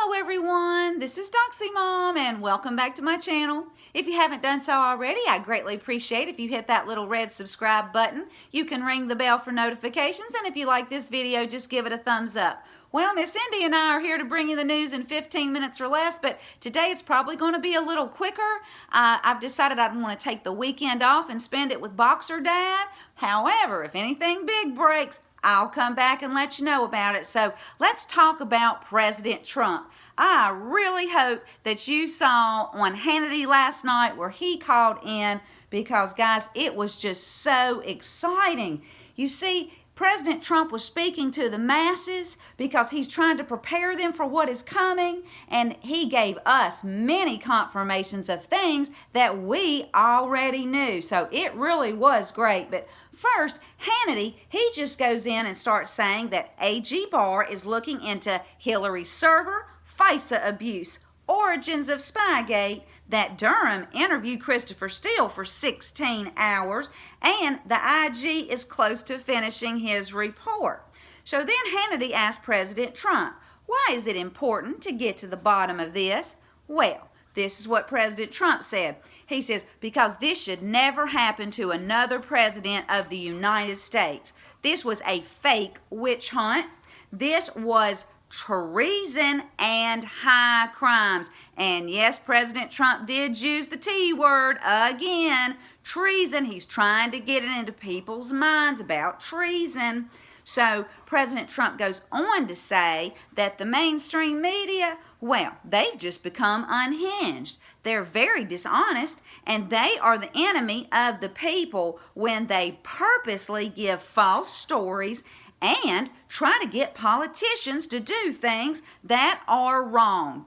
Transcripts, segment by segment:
Hello everyone, this is Doxy Mom and welcome back to my channel. If you haven't done so already, I greatly appreciate if you hit that little red subscribe button. You can ring the bell for notifications, and if you like this video, just give it a thumbs up. Well, Miss Indy and I are here to bring you the news in 15 minutes or less, but today it's probably going to be a little quicker. I've decided I want to take the weekend off and spend it with Boxer Dad. However, if anything big breaks, I'll come back and let you know about it. So let's talk about President Trump. I really hope that you saw on Hannity last night where he called in because, guys, it was just so exciting. You see, President Trump was speaking to the masses because he's trying to prepare them for what is coming, and he gave us many confirmations of things that we already knew. So it really was great. But first, Hannity, he just goes in and starts saying that AG Barr is looking into Hillary's server, FISA abuse, origins of Spygate, that Durham interviewed Christopher Steele for 16 hours, and the IG is close to finishing his report. So then Hannity asked President Trump, why is it important to get to the bottom of this? Well, this is what President Trump said. He says, because this should never happen to another president of the United States. This was a fake witch hunt. This was treason and high crimes. And yes, President Trump did use the T word again, treason. He's trying to get it into people's minds about treason. So President Trump goes on to say that the mainstream media, well, they've just become unhinged. They're very dishonest, and they are the enemy of the people when they purposely give false stories and try to get politicians to do things that are wrong.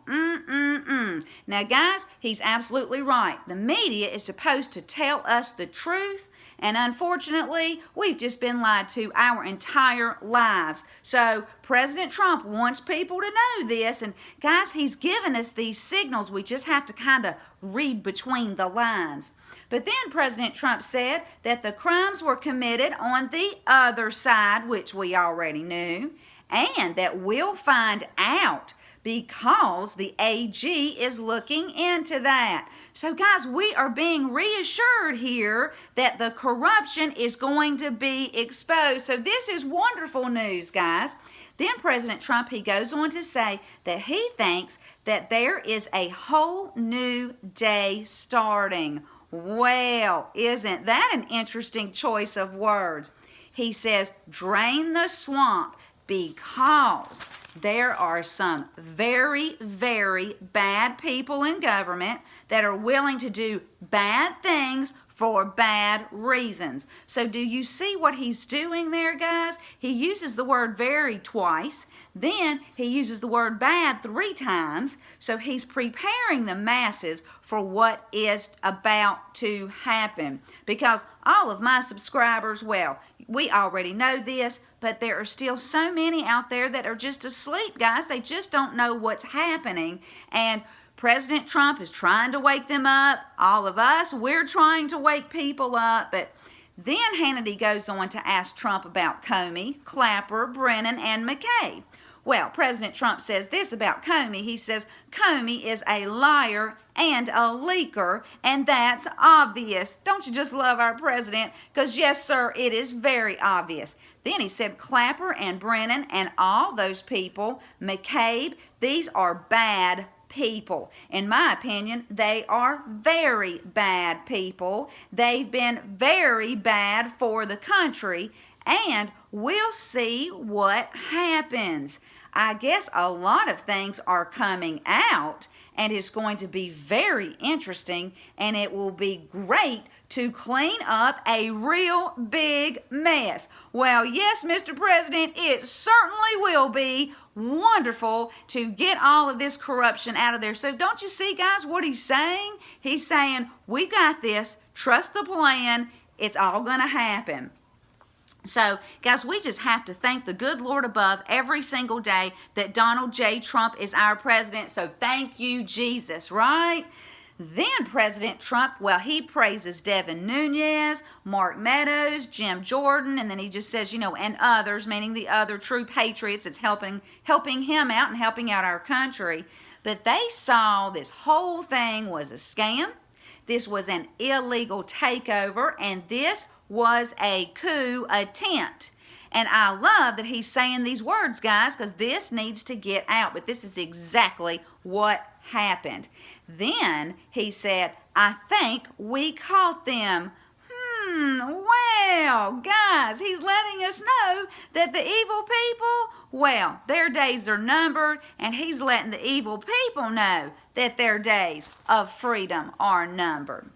Now, guys, he's absolutely right. The media is supposed to tell us the truth, and unfortunately, we've just been lied to our entire lives. So President Trump wants people to know this, and guys, he's given us these signals. We just have to kind of read between the lines. But then President Trump said that the crimes were committed on the other side, which we already knew, and that we'll find out because the AG is looking into that. So guys, we are being reassured here that the corruption is going to be exposed. So this is wonderful news, guys. Then President Trump, he goes on to say that he thinks that there is a whole new day starting. Well, isn't that an interesting choice of words? He says, drain the swamp, because there are some very, very bad people in government that are willing to do bad things for bad reasons. So do you see what he's doing there, guys? He uses the word very twice. Then he uses the word bad 3 times. So he's preparing the masses for what is about to happen. Because all of my subscribers, well, we already know this, but there are still so many out there that are just asleep, guys. They just don't know what's happening. And President Trump is trying to wake them up. All of us, we're trying to wake people up. But then Hannity goes on to ask Trump about Comey, Clapper, Brennan, and McCabe. Well, President Trump says this about Comey. He says, Comey is a liar and a leaker, and that's obvious. Don't you just love our president? Because yes, sir, it is very obvious. Then he said Clapper and Brennan and all those people, McCabe, these are bad people. In my opinion, they are very bad people. They've been very bad for the country, and we'll see what happens. I guess a lot of things are coming out, and it's going to be very interesting, and it will be great to clean up a real big mess. Well, yes, Mr. President, it certainly will be wonderful to get all of this corruption out of there. So don't you see, guys, what he's saying? He's saying, we got this, trust the plan, it's all going to happen. So, guys, we just have to thank the good Lord above every single day that Donald J. Trump is our president. So thank you, Jesus, right? Then President Trump, well, he praises Devin Nunes, Mark Meadows, Jim Jordan, and then he just says, and others, meaning the other true patriots that's helping him out and helping out our country. But they saw this whole thing was a scam. This was an illegal takeover, and this was a coup attempt. And I love that he's saying these words, guys, because this needs to get out. But this is exactly what happened. Then he said, I think we caught them. Well, guys, he's letting us know that the evil people, well, their days are numbered, and he's letting the evil people know that their days of freedom are numbered.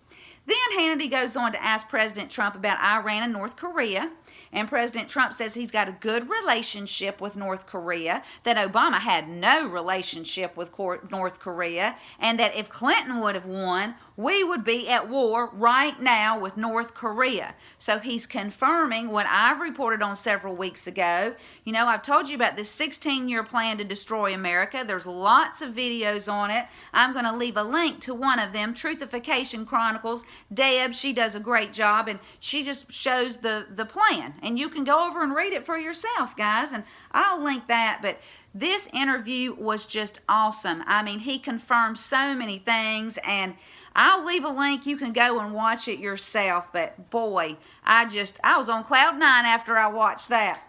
Then Hannity goes on to ask President Trump about Iran and North Korea. And President Trump says he's got a good relationship with North Korea, that Obama had no relationship with North Korea, and that if Clinton would have won, we would be at war right now with North Korea. So he's confirming what I've reported on several weeks ago. I've told you about this 16-year plan to destroy America. There's lots of videos on it. I'm going to leave a link to one of them, Truthification Chronicles. Deb, she does a great job, and she just shows the plan. And you can go over and read it for yourself, guys, and I'll link that. But this interview was just awesome. I mean, he confirmed so many things, and I'll leave a link. You can go and watch it yourself. But boy, I was on cloud 9 after I watched that.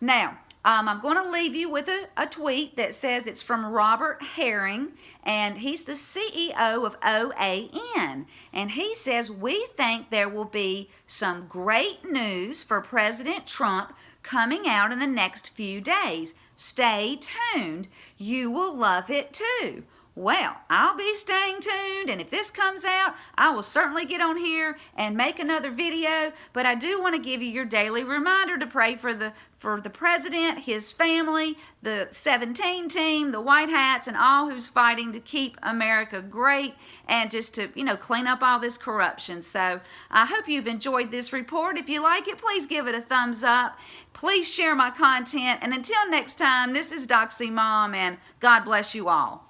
Now, I'm going to leave you with a tweet that says it's from Robert Herring, and he's the CEO of OAN. And he says, we think there will be some great news for President Trump coming out in the next few days. Stay tuned. You will love it too. Well, I'll be staying tuned, and if this comes out, I will certainly get on here and make another video. But I do want to give you your daily reminder to pray for the president, his family, the 17 team, the White Hats, and all who's fighting to keep America great and just to, clean up all this corruption. So I hope you've enjoyed this report. If you like it, please give it a thumbs up. Please share my content. And until next time, this is Doxy Mom, and God bless you all.